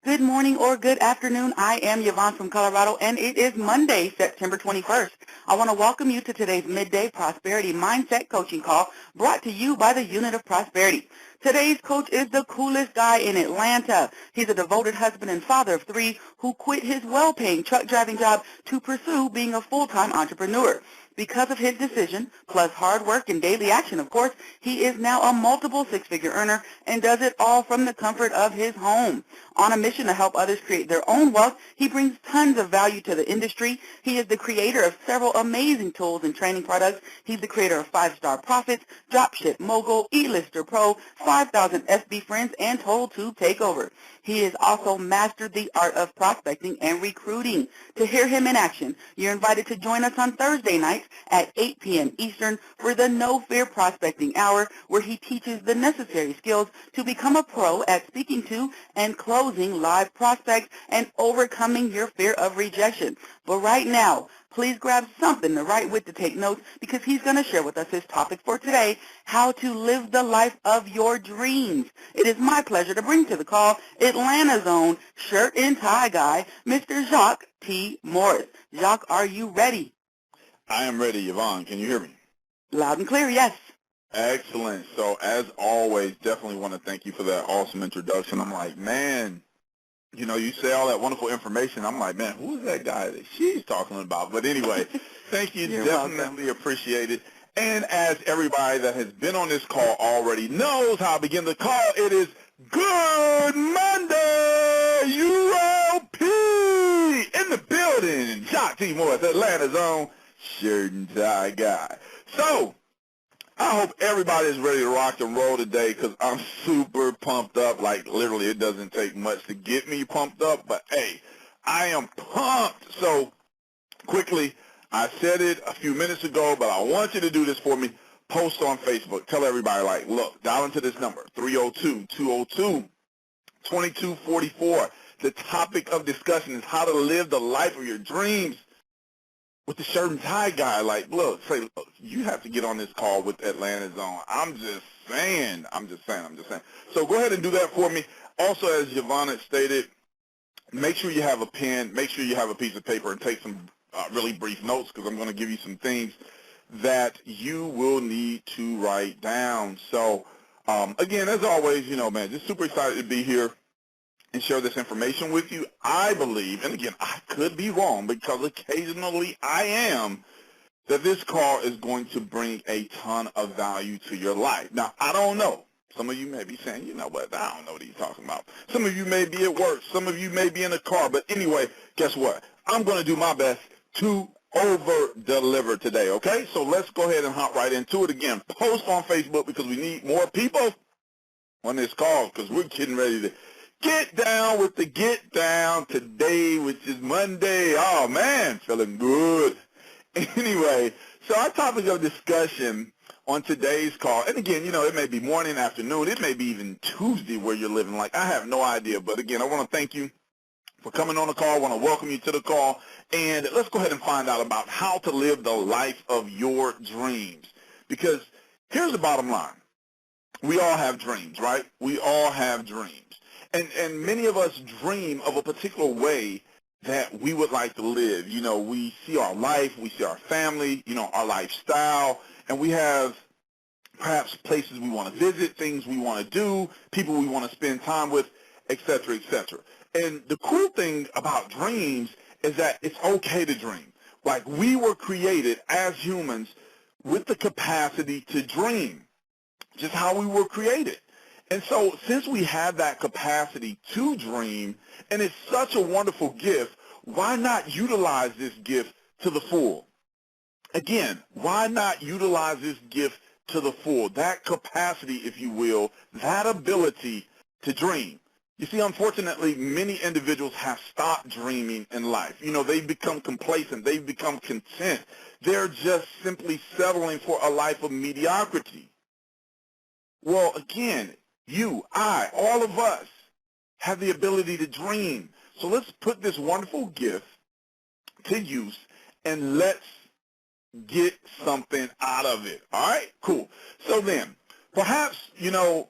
Good morning or good afternoon. I am Yvonne from Colorado, and it is Monday, September 21st. I want to welcome you to today's Midday Prosperity Mindset Coaching Call brought to you by the Unit of Prosperity. Today's coach is the coolest guy in Atlanta. He's a devoted husband and father of three who quit his well-paying truck driving job to pursue being a full-time entrepreneur. Because of his decision, plus hard work and daily action, of course, he is now a multiple six-figure earner and does it all from the comfort of his home. On a mission to help others create their own wealth, he brings tons of value to the industry. He is the creator of several amazing tools and training products. He's the creator of 5-Star Profits, Dropship Mogul, E-Lister Pro, 5,000 SB Friends, and Total Tube Takeover. He has also mastered the art of prospecting and recruiting. To hear him in action, you're invited to join us on Thursday nights at 8 p.m. Eastern for the No Fear Prospecting Hour, where he teaches the necessary skills to become a pro at speaking to and closing live prospects and overcoming your fear of rejection. But right now, please grab something to write with to take notes, because he's going to share with us his topic for today, how to live the life of your dreams. It is my pleasure to bring to the call Atlanta's own shirt and tie guy, Mr. Jacque T. Morris. Jacque, are you ready? I am ready, Yvonne. Can you hear me? Loud and clear, yes. Excellent. So as always, definitely want to thank you for that awesome introduction. I'm like, man, you know, you say all that wonderful information. I'm like, man, who is that guy that she's talking about? But anyway, thank you. You're Definitely welcome. appreciate it. And as everybody that has been on this call already knows how I begin the call, it is Good Monday, UOP, in the building. Jacque T. Morris, Atlanta's own shirt and tie guy. So I hope everybody is ready to rock and roll today, because I'm super pumped up. Like, literally, it doesn't take much to get me pumped up. But, hey, I am pumped. So, quickly, I said it a few minutes ago, but I want you to do this for me. Post on Facebook. Tell everybody, like, look, dial into this number, 302-202-2244. The topic of discussion is how to live the life of your dreams with the shirt and tie guy. Like, look, you have to get on this call with Atlanta's own. I'm just saying. So go ahead and do that for me. Also, as Yvonne had stated, make sure you have a pen, make sure you have a piece of paper, and take some really brief notes, because I'm going to give you some things that you will need to write down. So, again, as always, you know, man, just super excited to be here and share this information with you. I believe, and again, I could be wrong, because occasionally I am, that this call is going to bring a ton of value to your life. Now, I don't know. Some of you may be saying, you know what, I don't know what he's talking about. Some of you may be at work. Some of you may be in a car. But anyway, guess what? I'm going to do my best to over-deliver today, okay? So let's go ahead and hop right into it. Again, post on Facebook, because we need more people on this call, because we're getting ready to get down with the get down today, which is Monday. Oh, man, feeling good. Anyway, so our topic of discussion on today's call, and again, you know, it may be morning, afternoon, it may be even Tuesday where you're living. Like, I have no idea. But again, I want to thank you for coming on the call. I want to welcome you to the call. And let's go ahead and find out about how to live the life of your dreams. Because here's the bottom line. We all have dreams, right? We all have dreams. And many of us dream of a particular way that we would like to live. You know, we see our life, we see our family, you know, our lifestyle, and we have perhaps places we want to visit, things we want to do, people we want to spend time with, et cetera, et cetera. And the cool thing about dreams is that it's okay to dream. Like, we were created as humans with the capacity to dream, just how we were created. And so since we have that capacity to dream, and it's such a wonderful gift, why not utilize this gift to the full? Again, why not utilize this gift to the full? That capacity, if you will, that ability to dream. You see, unfortunately, many individuals have stopped dreaming in life. You know, they've become complacent. They've become content. They're just simply settling for a life of mediocrity. Well, again, you, I, all of us have the ability to dream. So let's put this wonderful gift to use, and let's get something out of it. All right? Cool. So then, perhaps, you know,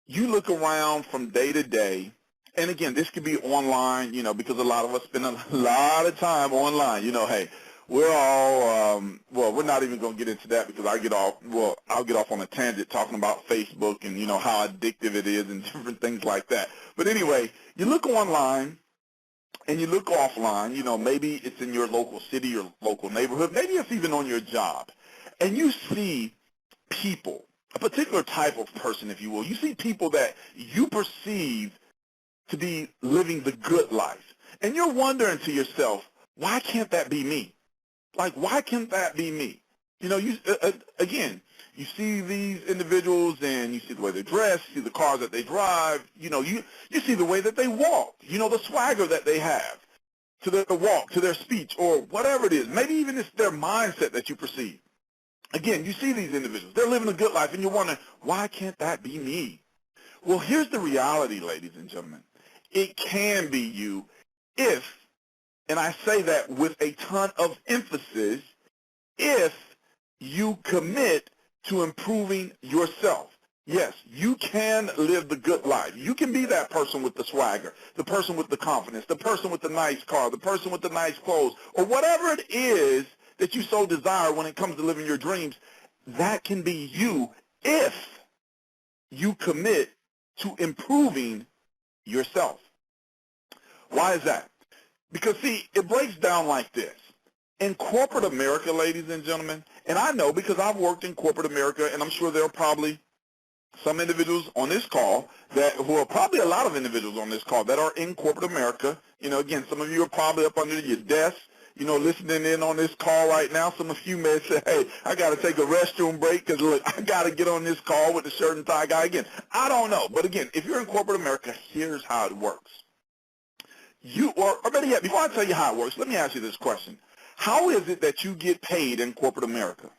you look around from day to day, And again, this could be online, because a lot of us spend a lot of time online. Hey, we're all, well, we're not even going to get into that because I'll get off on a tangent talking about Facebook and, how addictive it is and different things like that. But anyway, you look online and you look offline, maybe it's in your local city, your local neighborhood, maybe it's even on your job, and you see people, a particular type of person, if you will. You see people that you perceive to be living the good life. And you're wondering to yourself, why can't that be me? Like, why can't that be me? Again, you see these individuals and you see the way they dress, you see the cars that they drive, you see the way that they walk, the swagger that they have to their walk, to their speech, or whatever it is. Maybe even it's their mindset that you perceive. Again, you see these individuals. They're living a good life, and you're wondering, why can't that be me? Well, here's the reality, ladies and gentlemen. It can be you if, and I say that with a ton of emphasis, if you commit to improving yourself. Yes, you can live the good life. You can be that person with the swagger, the person with the confidence, the person with the nice car, the person with the nice clothes, or whatever it is that you so desire when it comes to living your dreams. That can be you if you commit to improving yourself. Why is that? Because, see, it breaks down like this. In corporate America, ladies and gentlemen, and I know because I've worked in corporate America, and I'm sure there are probably some individuals on this call who are probably a lot of individuals on this call that are in corporate America. Again, some of you are probably up under your desk, listening in on this call right now. Some of you may say, hey, I got to take a restroom break because, look, I got to get on this call with the shirt and tie guy. Again, I don't know. But, again, if you're in corporate America, here's how it works. Or better yet, before I tell you how it works, let me ask you this question. How is it that you get paid in corporate America?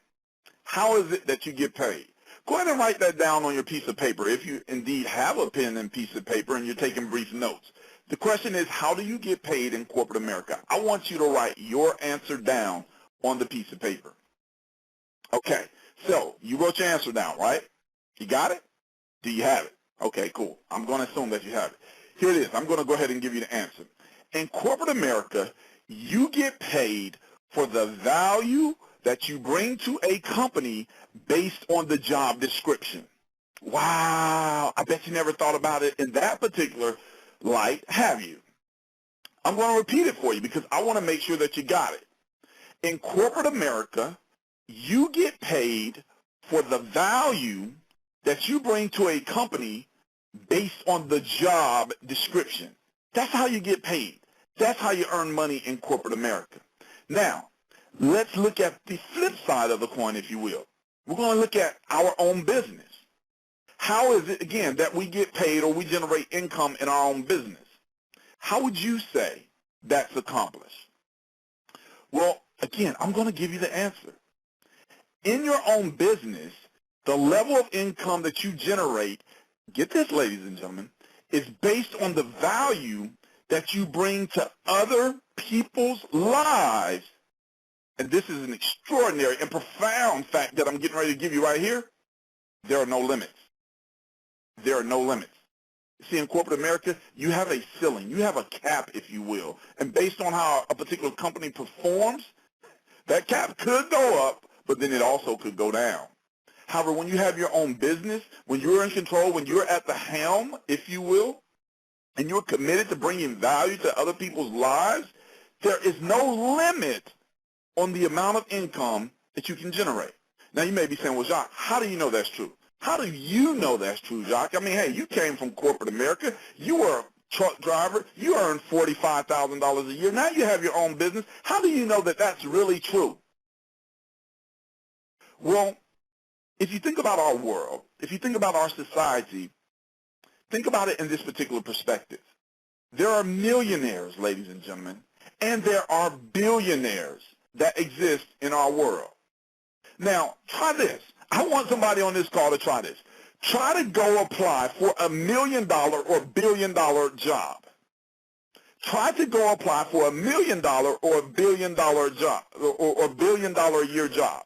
How is it that you get paid? Go ahead and write that down on your piece of paper if you indeed have a pen and piece of paper and you're taking brief notes. The question is, how do you get paid in corporate America? I want you to write your answer down on the piece of paper. Okay, so you wrote your answer down, right? You got it? Do you have it? Okay, cool. I'm going to assume that you have it. Here it is. I'm going to go ahead and give you the answer. In corporate America, you get paid for the value that you bring to a company based on the job description. Wow, I bet you never thought about it in that particular light, have you? I'm going to repeat it for you because I want to make sure that you got it. In corporate America, you get paid for the value that you bring to a company based on the job description. That's how you get paid. That's how you earn money in corporate America. Now, let's look at the flip side of the coin, if you will. We're going to look at our own business. How is it, again, that we get paid or we generate income in our own business? How would you say that's accomplished? Well, again, I'm going to give you the answer. In your own business, the level of income that you generate, get this, ladies and gentlemen, is based on the value that you bring to other people's lives. And this is an extraordinary and profound fact that I'm getting ready to give you right here. There are no limits. There are no limits. See, in corporate America, you have a ceiling. You have a cap, if you will. And based on how a particular company performs, that cap could go up, but then it also could go down. However, when you have your own business, when you're in control, when you're at the helm, if you will, and you're committed to bringing value to other people's lives, there is no limit on the amount of income that you can generate. Now, you may be saying, well, Jacque, how do you know that's true? How do you know that's true, Jacque? I mean, hey, you came from corporate America. You were a truck driver. You earned $45,000 a year. Now you have your own business. How do you know that that's really true? Well, if you think about our world, if you think about our society, think about it in this particular perspective. There are millionaires, ladies and gentlemen, and there are billionaires that exist in our world. Now, try this. I want somebody on this call to try this. Try to go apply for $1 million or $1 billion job. Try to go apply for $1 million or $1 billion job or $1 billion a year job.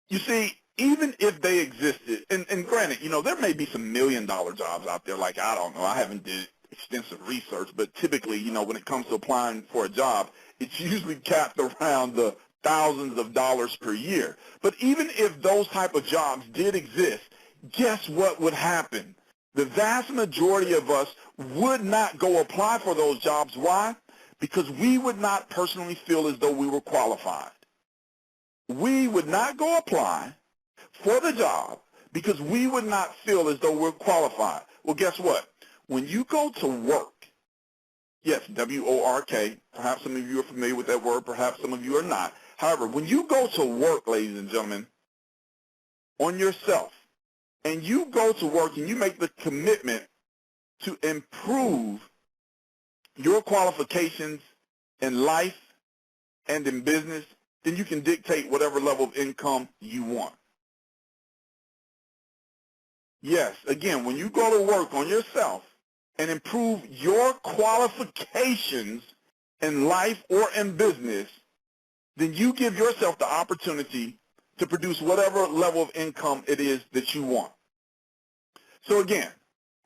You see, even if they existed, and granted, there may be some $1 million jobs out there, like, I don't know, I haven't did extensive research, but typically, when it comes to applying for a job, it's usually capped around the thousands of dollars per year. But even if those type of jobs did exist, guess what would happen? The vast majority of us would not go apply for those jobs. Why? Because we would not personally feel as though we were qualified. We would not go apply for the job because we would not feel as though we're qualified. Well, guess what? When you go to work, yes, W-O-R-K, perhaps some of you are familiar with that word, perhaps some of you are not. However, when you go to work, ladies and gentlemen, on yourself, and you go to work and you make the commitment to improve your qualifications in life and in business, then you can dictate whatever level of income you want. Yes, again, when you go to work on yourself and improve your qualifications in life or in business, then you give yourself the opportunity to produce whatever level of income it is that you want. So again,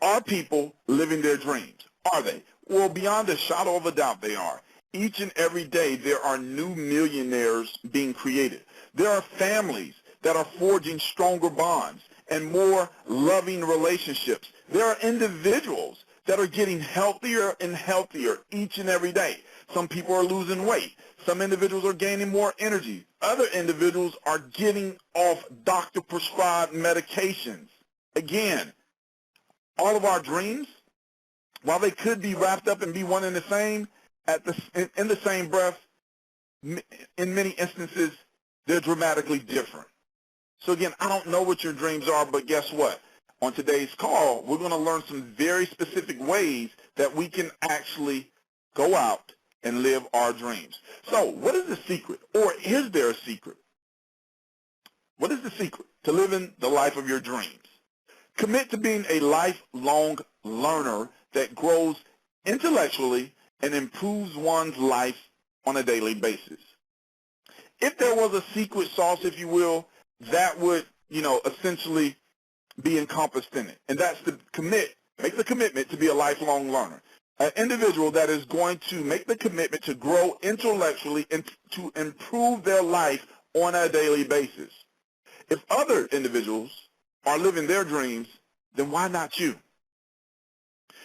are people living their dreams? Are they? Well, beyond a shadow of a doubt, they are. Each and every day, there are new millionaires being created. There are families that are forging stronger bonds and more loving relationships. There are individuals that are getting healthier and healthier each and every day. Some people are losing weight. Some individuals are gaining more energy. Other individuals are getting off doctor-prescribed medications. Again, all of our dreams, while they could be wrapped up and be one and the same, in the same breath, in many instances, they're dramatically different. So again, I don't know what your dreams are, but guess what? On today's call, we're going to learn some very specific ways that we can actually go out and live our dreams. So what is the secret, or is there a secret? What is the secret to living the life of your dreams? Commit to being a lifelong learner that grows intellectually and improves one's life on a daily basis. If there was a secret sauce, if you will, that would, essentially be encompassed in it. And that's to make the commitment to be a lifelong learner. An individual that is going to make the commitment to grow intellectually and to improve their life on a daily basis. If other individuals are living their dreams, then why not you?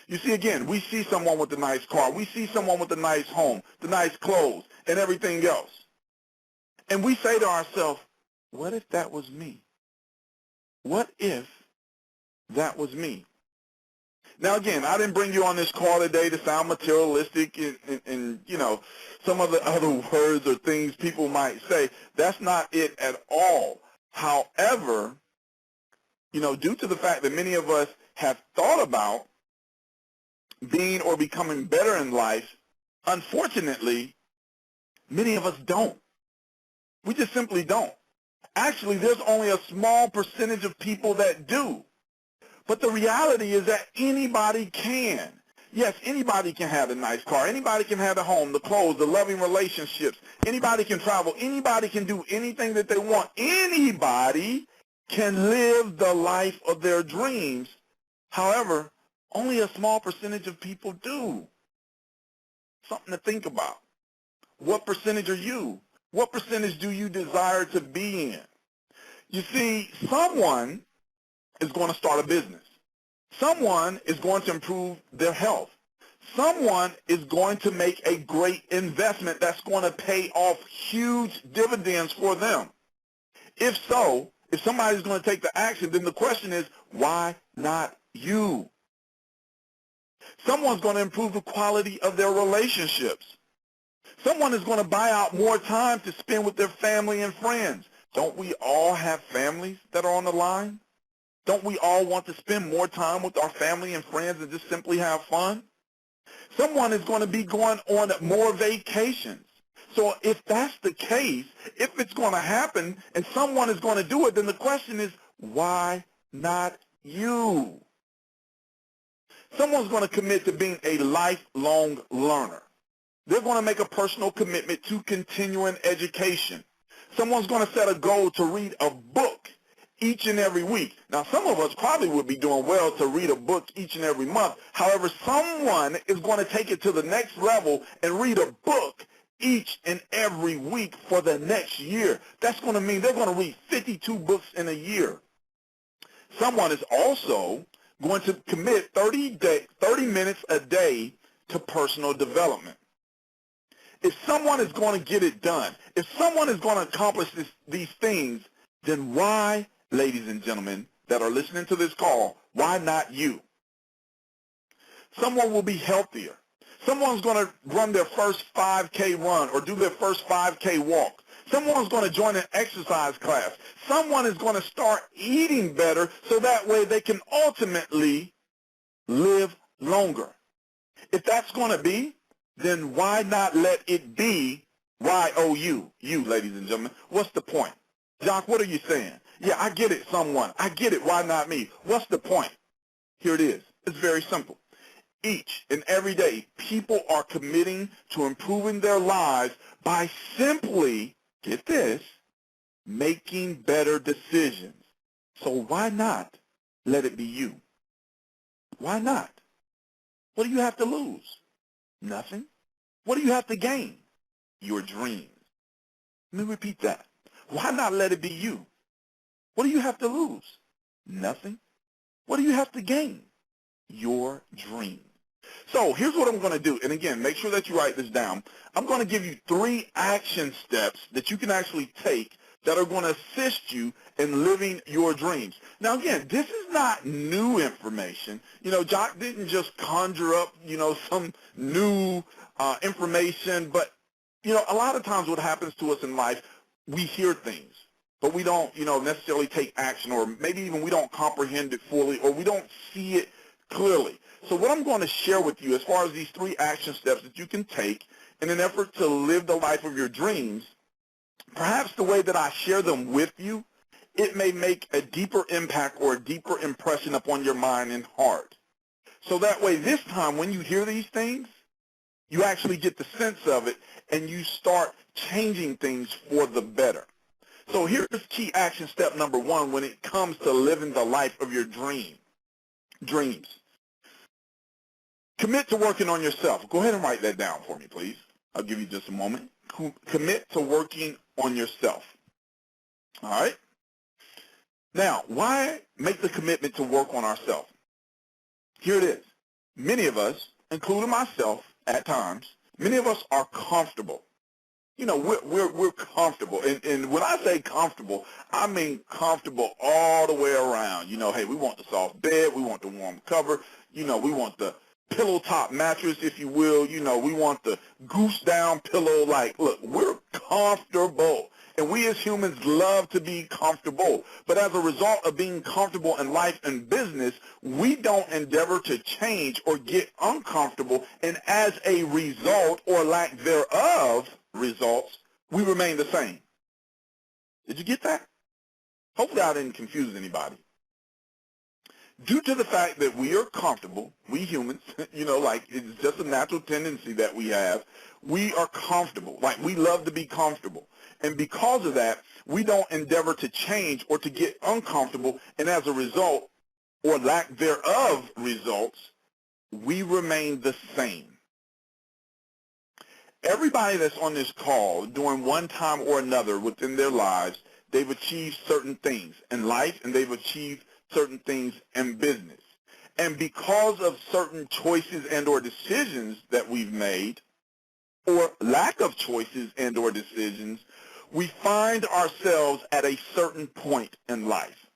You see, again, we see someone with a nice car. We see someone with a nice home, the nice clothes, and everything else. And we say to ourselves, what if that was me? What if that was me? Now, again, I didn't bring you on this call today to sound materialistic and some of the other words or things people might say. That's not it at all. However, due to the fact that many of us have thought about being or becoming better in life, unfortunately, many of us don't. We just simply don't. Actually, there's only a small percentage of people that do. But the reality is that anybody can. Yes, anybody can have a nice car. Anybody can have a home, the clothes, the loving relationships. Anybody can travel. Anybody can do anything that they want. Anybody can live the life of their dreams. However, only a small percentage of people do. Something to think about. What percentage are you? What percentage do you desire to be in? You see, someone is going to start a business. Someone is going to improve their health. Someone is going to make a great investment that's going to pay off huge dividends for them. If so, if somebody's going to take the action, then the question is, why not you? Someone's going to improve the quality of their relationships. Someone is going to buy out more time to spend with their family and friends. Don't we all have families that are on the line? Don't we all want to spend more time with our family and friends and just simply have fun? Someone is going to be going on more vacations. So if that's the case, if it's going to happen and someone is going to do it, then the question is, why not you? Someone's going to commit to being a lifelong learner. They're going to make a personal commitment to continuing education. Someone's going to set a goal to read a book each and every week. Now, some of us probably would be doing well to read a book each and every month. However, someone is going to take it to the next level and read a book each and every week for the next year. That's going to mean they're going to read 52 books in a year. Someone is also going to commit 30 minutes a day to personal development. If someone is going to get it done, if someone is going to accomplish these things, then why, ladies and gentlemen that are listening to this call, why not you? Someone will be healthier. Someone's going to run their first 5K run or do their first 5K walk. Someone's going to join an exercise class. Someone is going to start eating better so that way they can ultimately live longer. If that's going to be, then why not let it be Y-O-U, you, ladies and gentlemen? What's the point? Jacque, what are you saying? Yeah, I get it, someone. I get it. Why not me? What's the point? Here it is. It's very simple. Each and every day, people are committing to improving their lives by simply, get this, making better decisions. So why not let it be you? Why not? What do you have to lose? Nothing. What do you have to gain? Your dreams. Let me repeat that. Why not let it be you? What do you have to lose? Nothing. What do you have to gain? Your dreams. So here's what I'm going to do. And again, make sure that you write this down. I'm going to give you 3 action steps that you can actually take that are going to assist you in living your dreams. Now, again, this is not new information. You know, Jacque didn't just conjure up, some new information. But, a lot of times what happens to us in life, we hear things, but we don't, necessarily take action, or maybe even we don't comprehend it fully, or we don't see it clearly. So what I'm going to share with you as far as these 3 action steps that you can take in an effort to live the life of your dreams, perhaps the way that I share them with you, it may make a deeper impact or a deeper impression upon your mind and heart. So that way this time when you hear these things, you actually get the sense of it and you start changing things for the better. So here's key action step number 1 when it comes to living the life of your dreams. Commit to working on yourself. Go ahead and write that down for me, please. I'll give you just a moment. Commit to working on yourself. All right? Now, why make the commitment to work on ourselves? Here it is. Many of us, including myself at times, many of us are comfortable. We're comfortable. And when I say comfortable, I mean comfortable all the way around. Hey, we want the soft bed. We want the warm cover. We want the pillow top mattress, if you will. We want the goose down pillow. Look, we're comfortable. And we as humans love to be comfortable. But as a result of being comfortable in life and business, we don't endeavor to change or get uncomfortable. And as a result or lack thereof results, we remain the same. Did you get that? Hopefully I didn't confuse anybody. Due to the fact that we are comfortable, we humans, it's just a natural tendency that we have, we are comfortable. We love to be comfortable. And because of that, we don't endeavor to change or to get uncomfortable. And as a result, or lack thereof results, we remain the same. Everybody that's on this call, during one time or another within their lives, they've achieved certain things in life and they've achieved certain things in business. And because of certain choices and or decisions that we've made, or lack of choices and or decisions, we find ourselves at a certain point in life.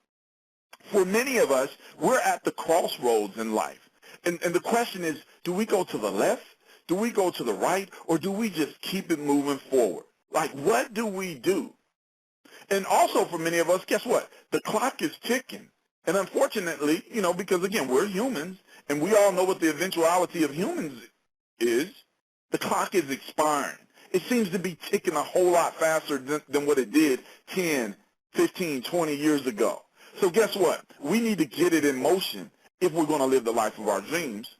For many of us, we're at the crossroads in life. And the question is, do we go to the left? Do we go to the right? Or do we just keep it moving forward? What do we do? And also for many of us, guess what? The clock is ticking. And unfortunately, because again, we're humans, and we all know what the eventuality of humans is, the clock is expiring. It seems to be ticking a whole lot faster than what it did 10, 15, 20 years ago. So guess what? We need to get it in motion if we're going to live the life of our dreams.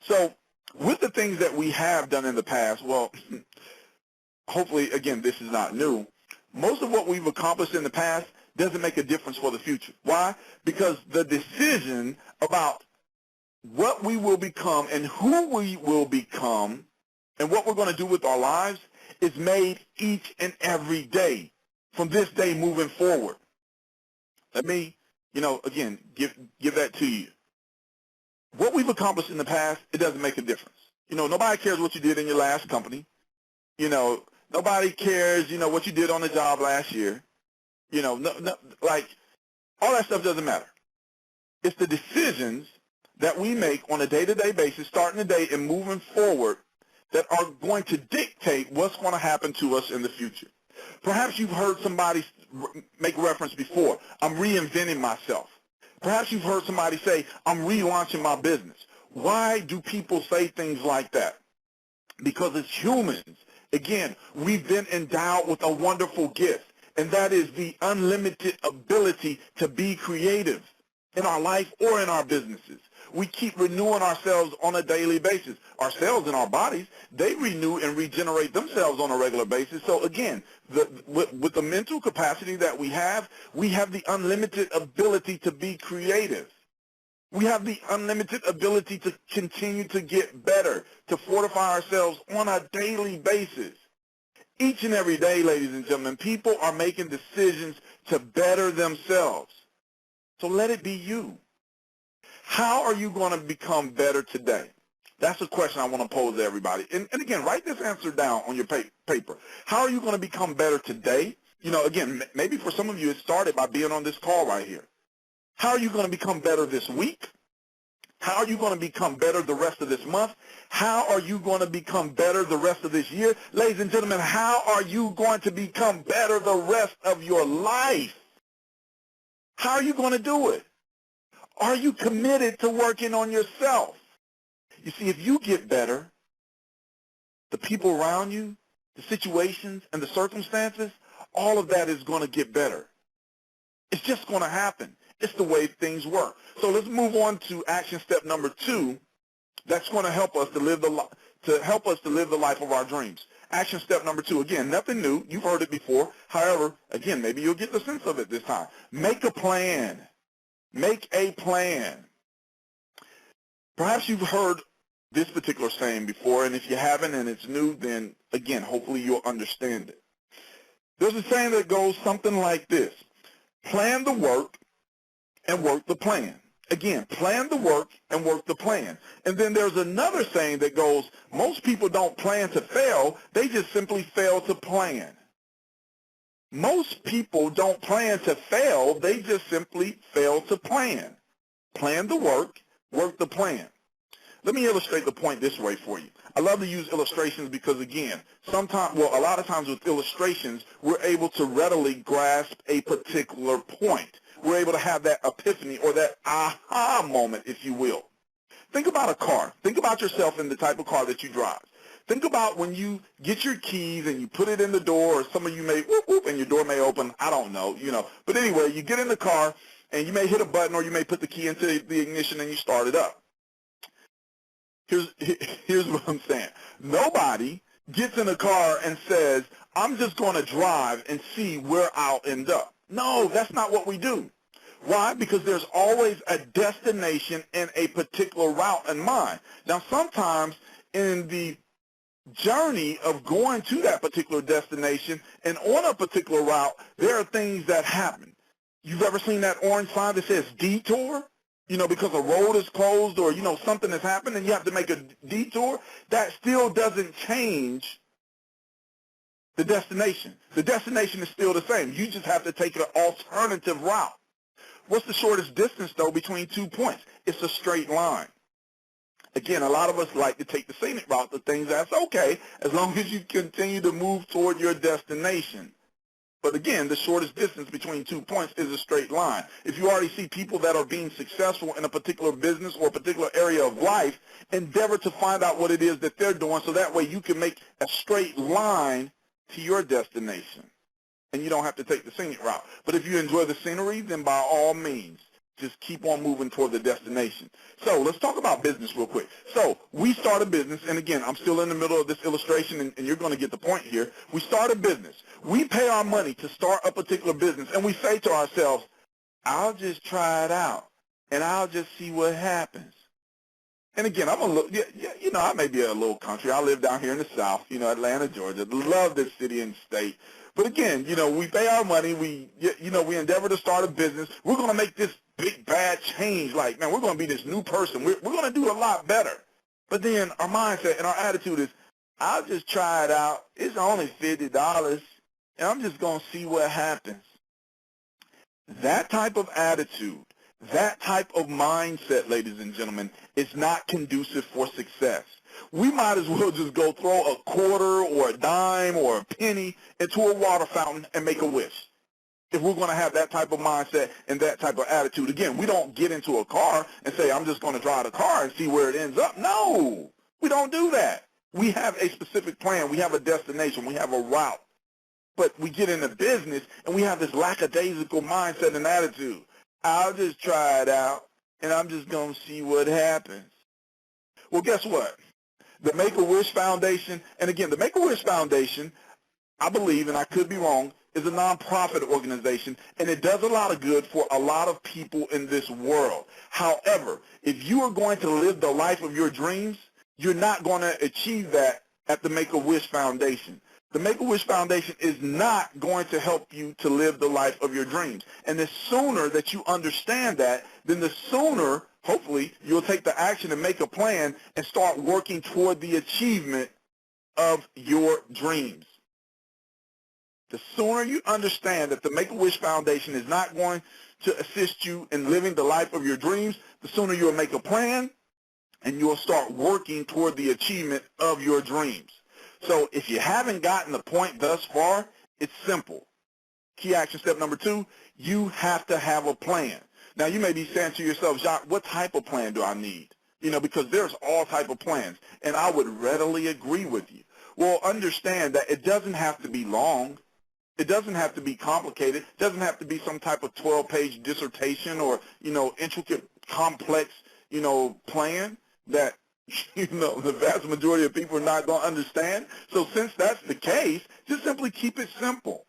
So with the things that we have done in the past, well, hopefully, again, this is not new. Most of what we've accomplished in the past doesn't make a difference for the future. Why? Because the decision about what we will become and who we will become and what we're going to do with our lives is made each and every day from this day moving forward. Let me, again, give that to you. What we've accomplished in the past, it doesn't make a difference. Nobody cares what you did in your last company. Nobody cares, what you did on the job last year. Like, all that stuff doesn't matter. It's the decisions that we make on a day-to-day basis, starting the day and moving forward, that are going to dictate what's going to happen to us in the future. Perhaps you've heard somebody make reference before, I'm reinventing myself. Perhaps you've heard somebody say, I'm relaunching my business. Why do people say things like that? Because as humans, again, we've been endowed with a wonderful gift, and that is the unlimited ability to be creative in our life or in our businesses. We keep renewing ourselves on a daily basis. Our cells in our bodies, they renew and regenerate themselves on a regular basis. So again, with the mental capacity that we have the unlimited ability to be creative. We have the unlimited ability to continue to get better, to fortify ourselves on a daily basis. Each and every day, ladies and gentlemen, people are making decisions to better themselves. So let it be you. How are you going to become better today? That's a question I want to pose to everybody. And again, write this answer down on your paper. How are you going to become better today? Again, maybe for some of you it started by being on this call right here. How are you going to become better this week? How are you going to become better the rest of this month? How are you going to become better the rest of this year? Ladies and gentlemen, how are you going to become better the rest of your life? How are you going to do it? Are you committed to working on yourself? You see, if you get better, the people around you, the situations and the circumstances, all of that is going to get better. It's just going to happen. It's the way things work. So let's move on to action step number 2. That's going to help us to live the life of our dreams. Action step number 2. Again, nothing new. You've heard it before. However, again, maybe you'll get the sense of it this time. Make a plan. Make a plan. Perhaps you've heard this particular saying before, and if you haven't and it's new, then again, hopefully you'll understand it. There's a saying that goes something like this: plan the work and work the plan. Again, plan the work and work the plan. And then there's another saying that goes, most people don't plan to fail, they just simply fail to plan. Most people don't plan to fail, they just simply fail to plan. Plan the work, work the plan. Let me illustrate the point this way for you. I love to use illustrations because, again, a lot of times with illustrations, we're able to readily grasp a particular point. We're able to have that epiphany or that aha moment, if you will. Think about a car. Think about yourself in the type of car that you drive. Think about when you get your keys and you put it in the door, or some of you may whoop, whoop, and your door may open. I don't know, But anyway, you get in the car and you may hit a button or you may put the key into the ignition and you start it up. Here's what I'm saying. Nobody gets in a car and says, I'm just going to drive and see where I'll end up. No, that's not what we do. Why? Because there's always a destination and a particular route in mind. Now, sometimes in the journey of going to that particular destination and on a particular route, there are things that happen. You've ever seen that orange sign that says detour? Because a road is closed or, something has happened and you have to make a detour? That still doesn't change the destination. The destination is still the same. You just have to take an alternative route. What's the shortest distance, though, between 2 points? It's a straight line. Again, a lot of us like to take the scenic route to things. That's okay, as long as you continue to move toward your destination. But again, the shortest distance between 2 points is a straight line. If you already see people that are being successful in a particular business or a particular area of life, endeavor to find out what it is that they're doing so that way you can make a straight line to your destination. And you don't have to take the scenic route. But if you enjoy the scenery, then by all means, just keep on moving toward the destination. So let's talk about business real quick. So we start a business, and again, I'm still in the middle of this illustration, and you're going to get the point here. We start a business. We pay our money to start a particular business, and we say to ourselves, I'll just try it out, and I'll just see what happens. And again, I'm a little, I may be a little country. I live down here in the South, Atlanta, Georgia. Love this city and state. But again, we pay our money. We endeavor to start a business. We're going to make this big, bad change. Like, man, we're going to be this new person. We're going to do a lot better. But then our mindset and our attitude is, I'll just try it out. It's only $50, and I'm just going to see what happens. That type of attitude, that type of mindset, ladies and gentlemen, is not conducive for success. We might as well just go throw a quarter or a dime or a penny into a water fountain and make a wish. If we're going to have that type of mindset and that type of attitude, again, we don't get into a car and say, I'm just going to drive the car and see where it ends up. No, we don't do that. We have a specific plan. We have a destination. We have a route. But we get into business and we have this lackadaisical mindset and attitude. I'll just try it out and I'm just going to see what happens. Well, guess what? The Make-A-Wish Foundation, and again, the Make-A-Wish Foundation, I believe, and I could be wrong, is a nonprofit organization, and it does a lot of good for a lot of people in this world. However, if you are going to live the life of your dreams, you're not going to achieve that at the Make-A-Wish Foundation. The Make-A-Wish Foundation is not going to help you to live the life of your dreams. And the sooner that you understand that, then the sooner, hopefully, you'll take the action and make a plan and start working toward the achievement of your dreams. The sooner you understand that the Make-A-Wish Foundation is not going to assist you in living the life of your dreams, the sooner you'll make a plan and you'll start working toward the achievement of your dreams. So if you haven't gotten the point thus far, it's simple. Key action step number 2, you have to have a plan. Now, you may be saying to yourself, Jacque, what type of plan do I need? Because there's all type of plans, and I would readily agree with you. Well, understand that it doesn't have to be long. It doesn't have to be complicated. It doesn't have to be some type of 12-page dissertation or, intricate, complex, plan that, the vast majority of people are not going to understand. So since that's the case, just simply keep it simple.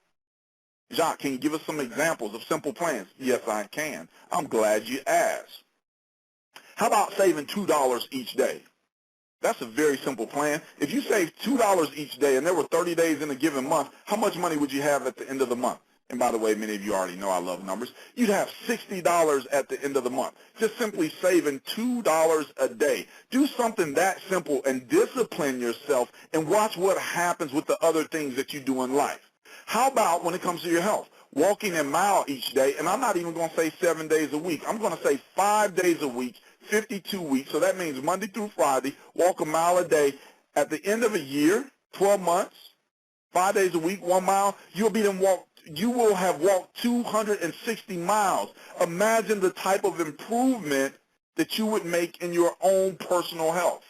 Jacque, can you give us some examples of simple plans? Yes, I can. I'm glad you asked. How about saving $2 each day? That's a very simple plan. If you save $2 each day and there were 30 days in a given month, how much money would you have at the end of the month? And by the way, many of you already know I love numbers. You'd have $60 at the end of the month. Just simply saving $2 a day. Do something that simple and discipline yourself and watch what happens with the other things that you do in life. How about when it comes to your health? Walking a mile each day, and I'm not even going to say 7 days a week. I'm going to say 5 days a week, 52 weeks. So that means Monday through Friday, walk a mile a day. At the end of a year, 12 months, 5 days a week, 1 mile, you will have walked 260 miles. Imagine the type of improvement that you would make in your own personal health.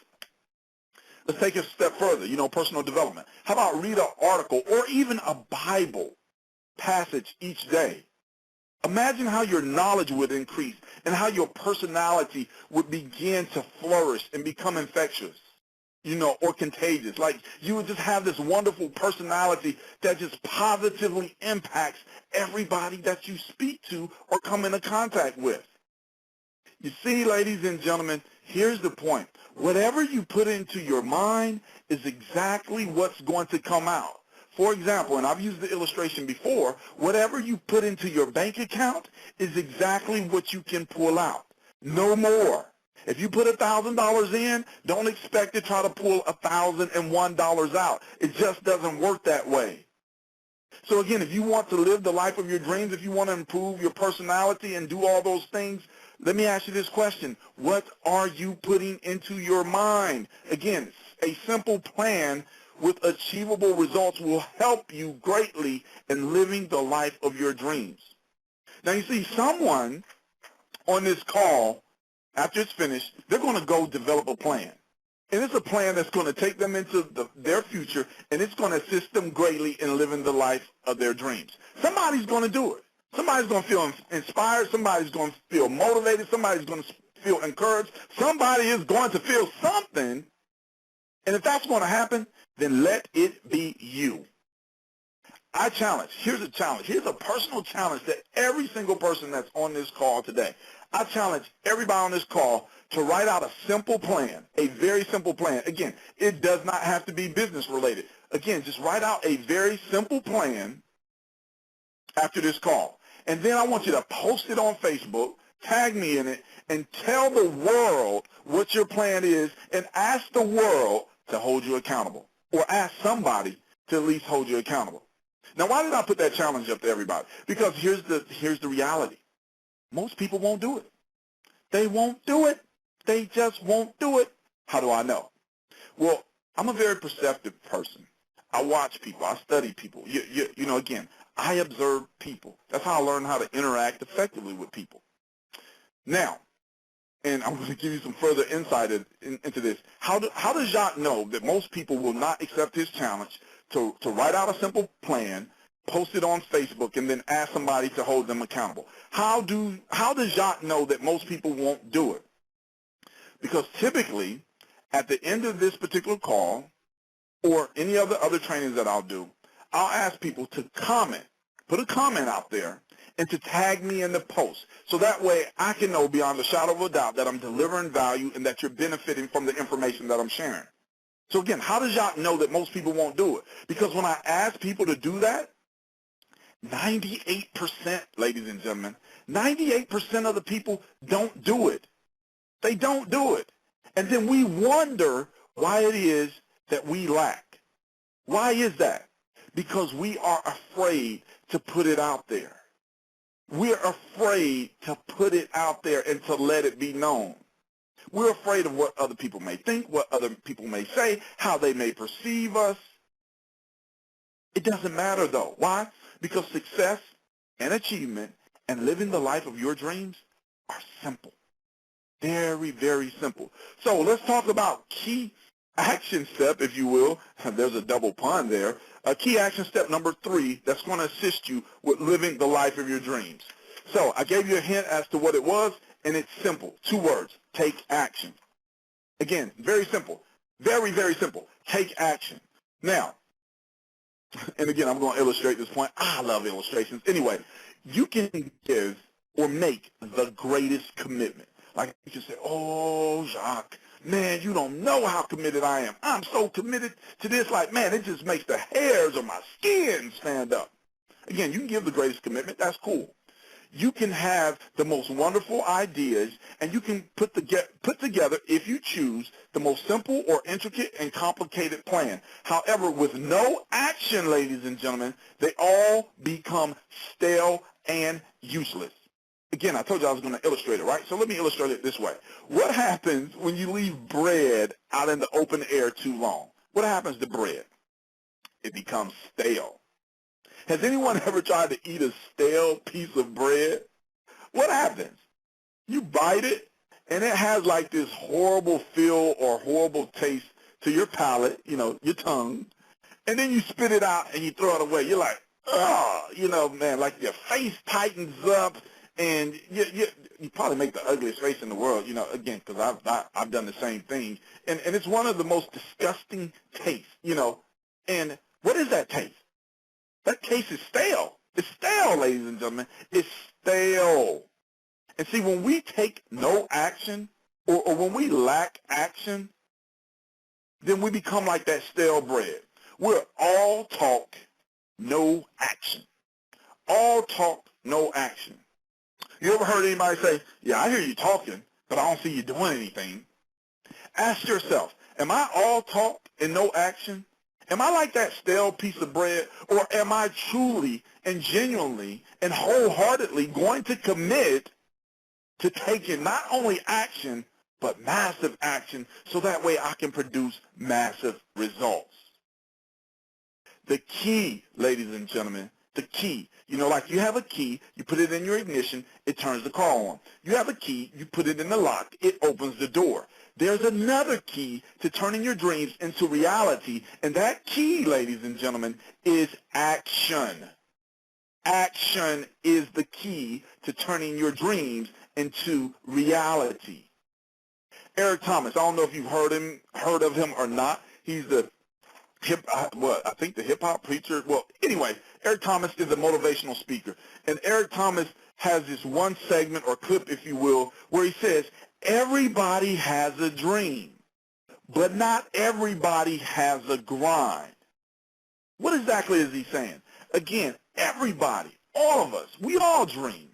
Let's take it a step further, personal development. How about read an article or even a Bible passage each day? Imagine how your knowledge would increase and how your personality would begin to flourish and become infectious, or contagious. Like you would just have this wonderful personality that just positively impacts everybody that you speak to or come into contact with. You see, ladies and gentlemen, here's the point. Whatever you put into your mind is exactly what's going to come out. For example, and I've used the illustration before, whatever you put into your bank account is exactly what you can pull out. No more. If you put $1,000 in, don't expect to try to pull $1,001 out. It just doesn't work that way. So again, if you want to live the life of your dreams, if you want to improve your personality and do all those things, let me ask you this question. What are you putting into your mind? Again, a simple plan with achievable results will help you greatly in living the life of your dreams. Now, you see, someone on this call, after it's finished, they're going to go develop a plan. And it's a plan that's going to take them into their future, and it's going to assist them greatly in living the life of their dreams. Somebody's going to do it. Somebody's going to feel inspired. Somebody's going to feel motivated. Somebody's going to feel encouraged. Somebody is going to feel something. And if that's going to happen, then let it be you. I challenge. Here's a challenge. Here's a personal challenge to every single person that's on this call today. I challenge everybody on this call to write out a simple plan, a very simple plan. Again, it does not have to be business related. Again, just write out a very simple plan after this call. And then I want you to post it on Facebook, tag me in it, and tell the world what your plan is, and ask the world to hold you accountable, or ask somebody to at least hold you accountable. Now, why did I put that challenge up to everybody? Because here's the reality. Most people won't do it. They won't do it. They just won't do it. How do I know? Well, I'm a very perceptive person. I watch people. I study people. You know, again, I observe people. That's how I learn how to interact effectively with people. Now, and I'm going to give you some further insight into this. How does Jacque know that most people will not accept his challenge to write out a simple plan, post it on Facebook, and then ask somebody to hold them accountable? How does Jacque know that most people won't do it? Because typically, at the end of this particular call, or any other trainings that I'll do, I'll ask people to comment, put a comment out there, and to tag me in the post. So that way I can know beyond a shadow of a doubt that I'm delivering value and that you're benefiting from the information that I'm sharing. So again, how does Jacque know that most people won't do it? Because when I ask people to do that, 98%, ladies and gentlemen, 98% of the people don't do it. They don't do it. And then we wonder why it is that we lack. Why is that? Because we are afraid to put it out there. We're afraid to put it out there and to let it be known. We're afraid of what other people may think, what other people may say, how they may perceive us. It doesn't matter, though. Why? Because success and achievement and living the life of your dreams are simple. Very, very simple. So let's talk about key action step, if you will. There's a double pun there. Key action step number 3 that's going to assist you with living the life of your dreams. So I gave you a hint as to what it was, and it's simple. 2 words. Take action. Again, very simple. Very, very simple. Take action. Now, and again, I'm going to illustrate this point. I love illustrations. Anyway, you can give or make the greatest commitment. Like you can say, oh, Jacque, man, you don't know how committed I am. I'm so committed to this, like, man, it just makes the hairs on my skin stand up. Again, you can give the greatest commitment. That's cool. You can have the most wonderful ideas, and you can put together, if you choose, the most simple or intricate and complicated plan. However, with no action, ladies and gentlemen, they all become stale and useless. Again, I told you I was going to illustrate it, right? So let me illustrate it this way. What happens when you leave bread out in the open air too long? What happens to bread? It becomes stale. Has anyone ever tried to eat a stale piece of bread? What happens? You bite it, and it has like this horrible feel or horrible taste to your palate, you know, your tongue, and then you spit it out and you throw it away. You're like, oh, you know, man, like your face tightens up, and you probably make the ugliest face in the world, you know, again, because I've done the same thing. And it's one of the most disgusting tastes, you know. And what is that taste? That taste is stale. It's stale, ladies and gentlemen. It's stale. And see, when we take no action, or when we lack action, then we become like that stale bread. We're all talk, no action. All talk, no action. You ever heard anybody say, yeah, I hear you talking, but I don't see you doing anything? Ask yourself, am I all talk and no action? Am I like that stale piece of bread, or am I truly and genuinely and wholeheartedly going to commit to taking not only action, but massive action, so that way I can produce massive results? The key, ladies and gentlemen, the key, you know, like you have a key, you put it in your ignition, it turns the car on. You have a key, you put it in the lock, it opens the door. There's another key to turning your dreams into reality, and that key, ladies and gentlemen, is action. action is the key to turning your dreams into reality. Eric Thomas, I don't know if you've heard of him or not. He's the hip-hop preacher. Well, anyway, Eric Thomas is a motivational speaker. And Eric Thomas has this one segment or clip, if you will, where he says, everybody has a dream, but not everybody has a grind. What exactly is he saying? Again, everybody, all of us, we all dream,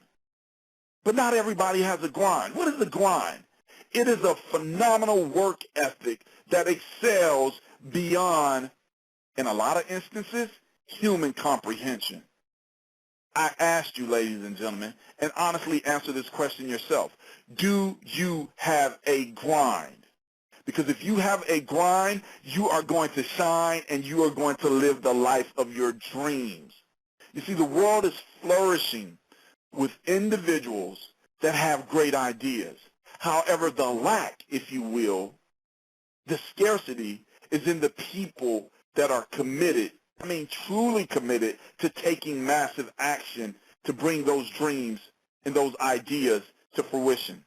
but not everybody has a grind. What is the grind? It is a phenomenal work ethic that excels beyond, in a lot of instances, human comprehension. I asked you, ladies and gentlemen, and honestly answer this question yourself. Do you have a grind? Because if you have a grind, you are going to shine and you are going to live the life of your dreams. You see, the world is flourishing with individuals that have great ideas. However, the lack, if you will, the scarcity is in the people that are committed, truly committed to taking massive action to bring those dreams and those ideas to fruition.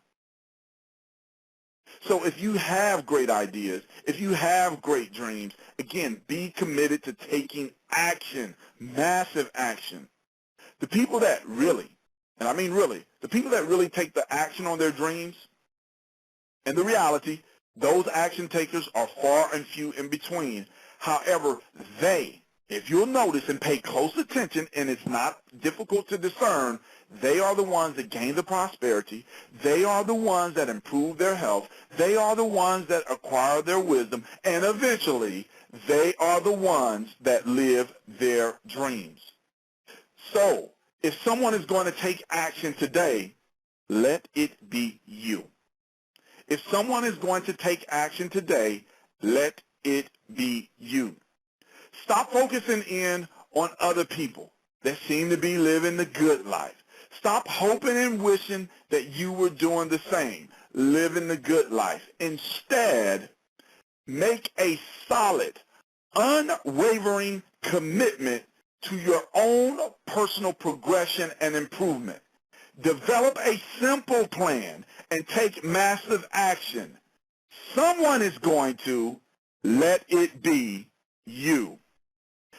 So if you have great ideas, if you have great dreams, again, be committed to taking action, massive action. The people that really, and I mean really, the people that really take the action on their dreams, and the reality, those action takers are far and few in between. However, they, if you'll notice and pay close attention, and it's not difficult to discern, they are the ones that gain the prosperity. They are the ones that improve their health. They are the ones that acquire their wisdom. And eventually, they are the ones that live their dreams. So, if someone is going to take action today, let it be you. If someone is going to take action today, let it be you. Stop focusing in on other people that seem to be living the good life. Stop hoping and wishing that you were doing the same, living the good life. Instead, make a solid, unwavering commitment to your own personal progression and improvement. Develop a simple plan and take massive action. Someone is going to. Let it be you.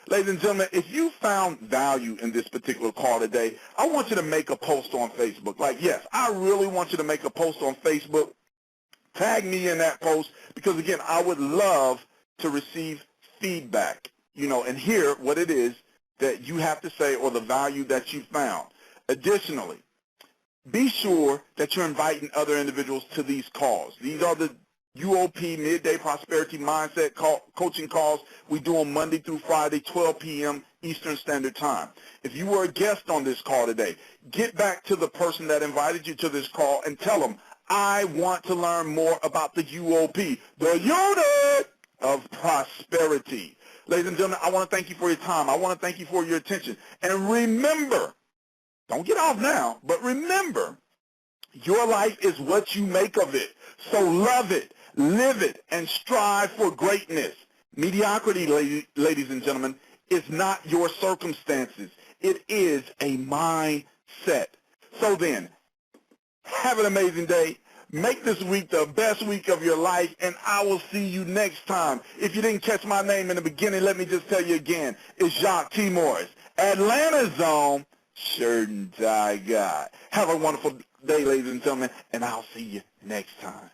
Ladies and gentlemen, if you found value in this particular call today, I want you to make a post on Facebook. Yes, I really want you to make a post on Facebook. Tag me in that post because, again, I would love to receive feedback, and hear what it is that you have to say or the value that you found. Additionally, be sure that you're inviting other individuals to these calls. These are the UOP Midday Prosperity Mindset coaching calls. We do them Monday through Friday, 12 p.m. Eastern Standard Time. If you were a guest on this call today, get back to the person that invited you to this call and tell them, I want to learn more about the UOP, the Unit of Prosperity. Ladies and gentlemen, I want to thank you for your time. I want to thank you for your attention. And remember, don't get off now, but remember, your life is what you make of it. So love it, live it, and strive for greatness. Mediocrity, ladies and gentlemen, is not your circumstances. It is a mindset. So then, have an amazing day. Make this week the best week of your life, and I will see you next time. If you didn't catch my name in the beginning, let me just tell you again. It's Jacque T. Morris. Atlanta's own Shirt and Tie Guy. Have a wonderful day, ladies and gentlemen, and I'll see you next time.